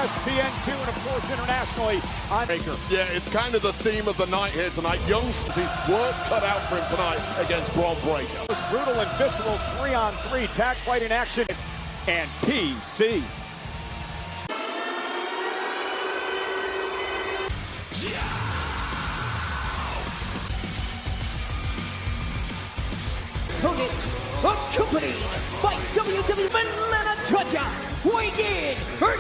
ESPN2, and of course internationally on Breaker. Yeah, it's kind of the theme of the night here tonight. Youngsters, his work cut out for him tonight against Bron Breakker. It was brutal and visceral 3-on-3 tag fight in action, and PC. Opponent accompanied by WWE Atlanta Georgia, weighing in Bron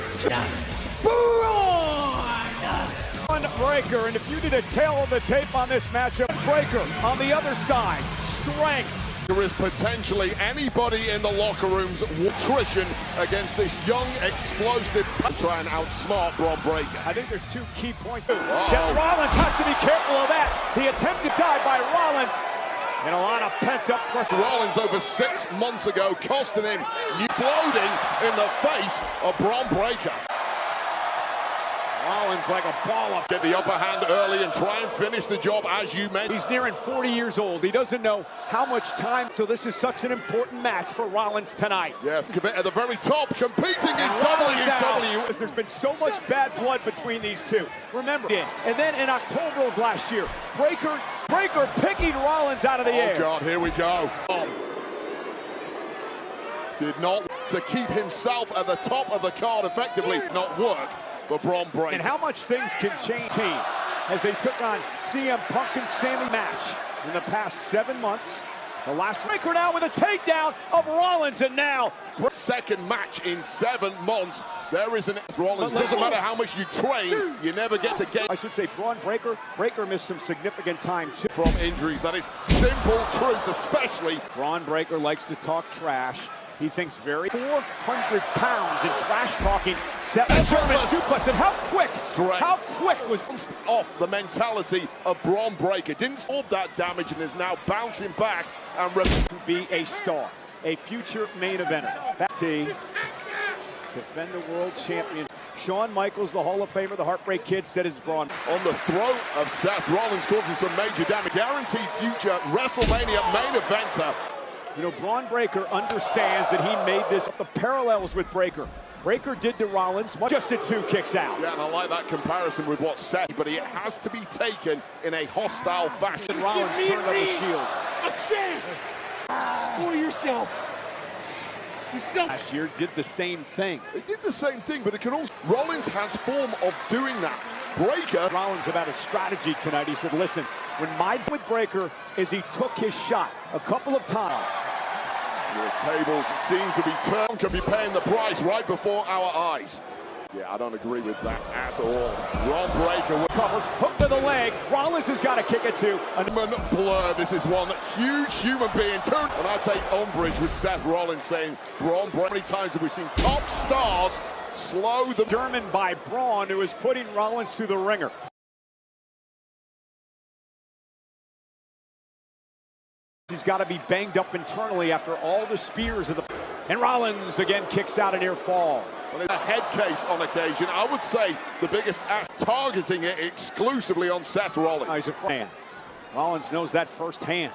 Breakker, and if you need a tail of the tape on this matchup, Breakker on the other side, strength. There is potentially anybody in the locker room's attrition against this young, explosive try and outsmart Bron Breakker. I think there's two key points. Seth Rollins has to be careful of that. The attempted dive by Rollins, and a lot of pent-up pressure. Rollins over 6 months ago, costing him exploding in the face of Bron Breakker. Rollins like a ball of... Get the upper hand early and try and finish the job as you mentioned. He's nearing 40 years old. He doesn't know how much time, so this is such an important match for Rollins tonight. Yeah, at the very top, competing in WWE. There's been so much bad blood between these two. Remember, and then in October of last year, Breakker picking Rollins out of the air. Oh God, here we go. Did not to keep himself at the top of the card effectively not work for Bron Breakker. And how much things can change as they took on CM Punk and Sammy match in the past 7 months. The last Breakker now with a takedown of Rollins, and now second match in 7 months. There is an Rollins. Doesn't matter how much you train, you never get to get. I should say Bron Breakker missed some significant time too from injuries. That is simple truth, especially. Bron Breakker likes to talk trash. He thinks very 400 pounds in trash talking. German suplex, and how quick was off the mentality of Bron Breakker. Didn't solve that damage and is now bouncing back and to be a star, a future main eventer. That's defend the world champion. Shawn Michaels, the Hall of Famer, the Heartbreak Kid, said it's Bron. On the throat of Seth Rollins, causing some major damage. Guaranteed future WrestleMania main eventer. You know, Bron Breakker understands that he made this. The parallels with Breakker. Breakker did to Rollins, just did 2 kicks out. Yeah, and I like that comparison with what Seth, but it has to be taken in a hostile fashion. Rollins turned up the shield. A chance for yourself. Last year did the same thing. They did the same thing, but it can also... Rollins has form of doing that. Breakker... Rollins about his strategy tonight. He said, listen, when my with Breakker is he took his shot a couple of times. The tables seem to be turned, can be paying the price right before our eyes. Yeah, I don't agree with that at all. Bron Breakker will cover, hook to the leg. Rollins has got to kick it to a blur. This is one huge human being. And I take umbrage with Seth Rollins saying, Bron Breakker, how many times have we seen top stars slow the German by Bron, who is putting Rollins through the ringer. He's got to be banged up internally after all the spears of the... And Rollins again kicks out a near fall. Well, it's a head case on occasion. I would say the biggest ass targeting it exclusively on Seth Rollins. He's a fan. Rollins knows that firsthand.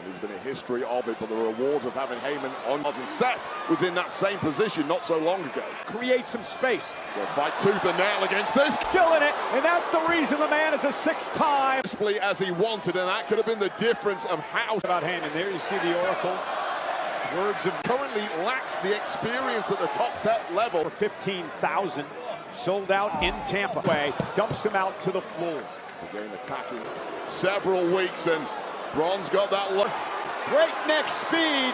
There's been a history of it, but the rewards of having Heyman on. And Seth was in that same position not so long ago. Create some space. They'll fight tooth and nail against this. Still in it, and that's the reason the man is a 6-time. As he wanted, and that could have been the difference of how. About Heyman, there you see the Oracle. Words of currently lacks the experience at the top 10 level. For 15,000, sold out in Tampa Bay, dumps him out to the floor. The game attacking several weeks, and Bron's got that look. Breakneck speed.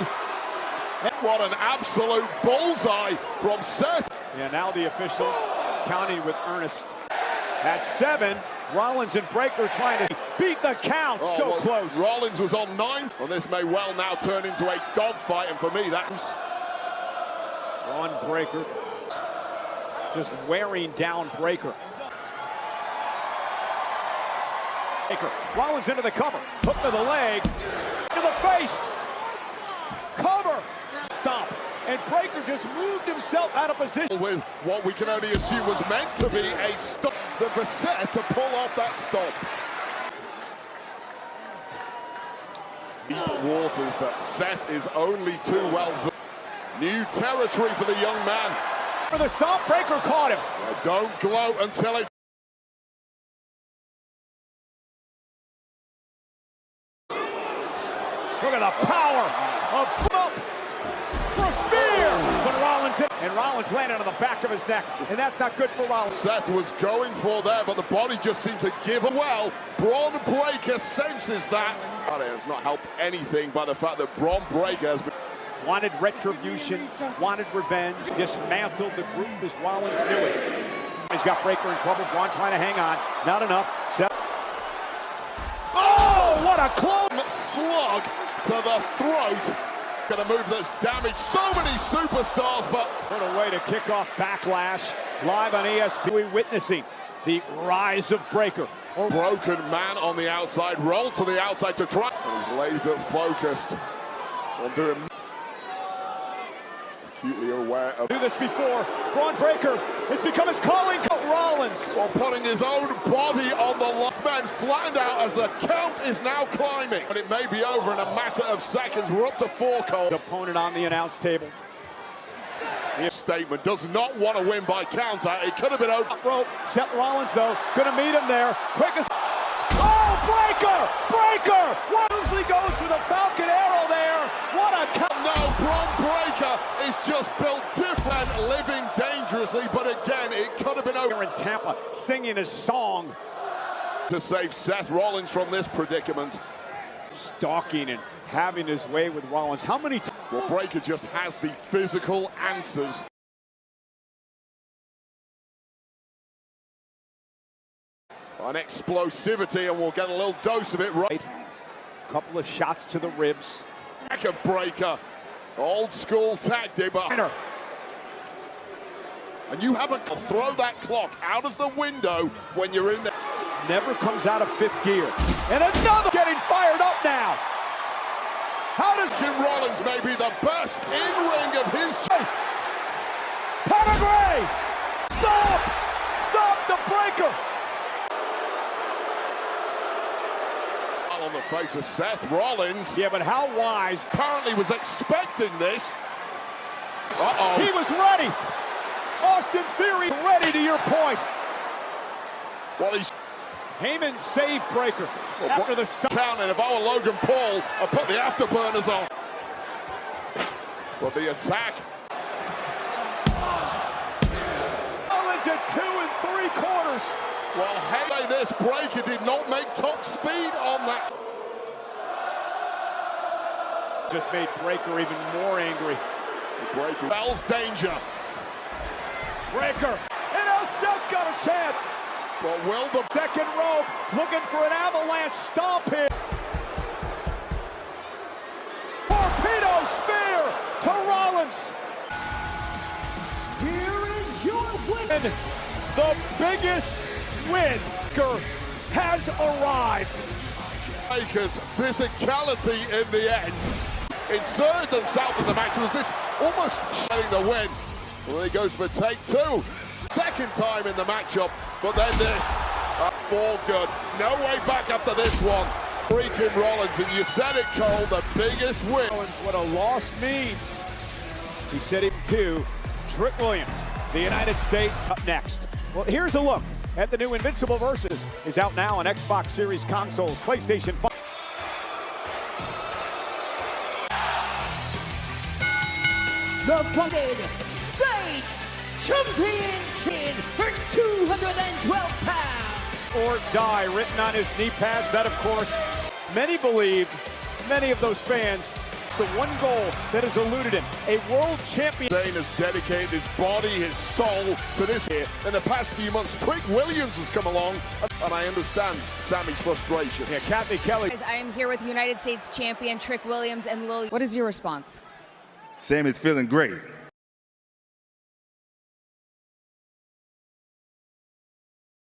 What an absolute bullseye from Seth. Yeah, now the official counting with Ernest. At 7, Rollins and Breakker trying to beat the count. So close. Rollins was on 9. Well, this may well now turn into a dogfight, and for me, that's Bron Breakker just wearing down Breakker. Rollins into the cover, hook to the leg, to the face, cover, stop, and Breakker just moved himself out of position. With what we can only assume was meant to be a stop, for Seth to pull off that stop. Deep waters that Seth is only too well. New territory for the young man. For the stomp, Breaker caught him. Don't gloat until it's... Look at the power of up for a spear. But Rollins hit, and Rollins landed on the back of his neck, and that's not good for Rollins. Seth was going for there, but the body just seemed to give him well. Braun Breaker senses that. It's not helped anything by the fact that Braun Breaker has been... Wanted retribution, wanted revenge, dismantled the group as Rollins knew it. He's got Breaker in trouble, Braun trying to hang on, not enough. Seth. Oh, what a close slug to the throat. Got a move that's damaged so many superstars, but... What a way to kick off Backlash. Live on ESPN, witnessing the rise of Breaker. Broken man on the outside, rolled to the outside to try. And he's laser focused on doing... Acutely aware of... Do this before. Braun Breaker has become his calling card. Rollins. While putting his own body on the left man, flattened out as the count is now climbing. But it may be over in a matter of seconds. We're up to 4 calls. Opponent on the announce table. His statement does not want to win by counter. It could have been over. Rope. Seth Rollins, though, going to meet him there. Quickest. Oh, Breaker! Breaker! Usually goes for the Falcon Arrow there. What a count. No, Braun Breaker is just built different, living dangerously, but again, it could have been over. In Tampa, singing his song. To save Seth Rollins from this predicament. Stalking and having his way with Rollins. How many Well, Breaker just has the physical answers. On explosivity, and we'll get a little dose of it right. Couple of shots to the ribs. Back of Breaker. Old school tactic, but... And you haven't throw that clock out of the window when you're in there. Never comes out of 5th gear. And another getting fired up now. How does Jim Rollins may be the best in-ring of his... Pedigree! Stop! Stop the Breaker! On the face of Seth Rollins. Yeah, but how wise. Apparently was expecting this. Uh-oh. He was ready. Austin Theory ready, to your point. Well, he's... Heyman saved Breaker after the stop. Counting. If I were Logan Paul, I'd put the afterburners on. But the attack. Rollins at 2 3/4. Well, hey, this Breaker did not make top speed on that. Just made Breaker even more angry. Breaker spells danger. Breaker. And now Seth's got a chance. But will the second rope looking for an avalanche stomp here. Torpedo spear to Rollins. Here is your win. The biggest win has arrived. Breaker's physicality in the end inserted themselves in the match. Was this almost showing the win? Well, he goes for take 2. Second time in the matchup, but then this. For good. No way back after this one. Freaking Rollins, and you said it, Cole, the biggest win. What a loss means. He said it too. Trick Williams, the United States, up next. Well, here's a look at the new Invincible Versus. Is out now on Xbox Series consoles, PlayStation 5. The United States Championship for 212 pounds. Or die written on his knee pads. That, of course, many believe, many of those fans, the one goal that has eluded him, a world champion. Dane has dedicated his body, his soul to this here. In the past few months, Trick Williams has come along, and I understand Sammy's frustration. Yeah, Kathy Kelly. I am here with United States champion Trick Williams and Lil. What is your response? Sammy's feeling great.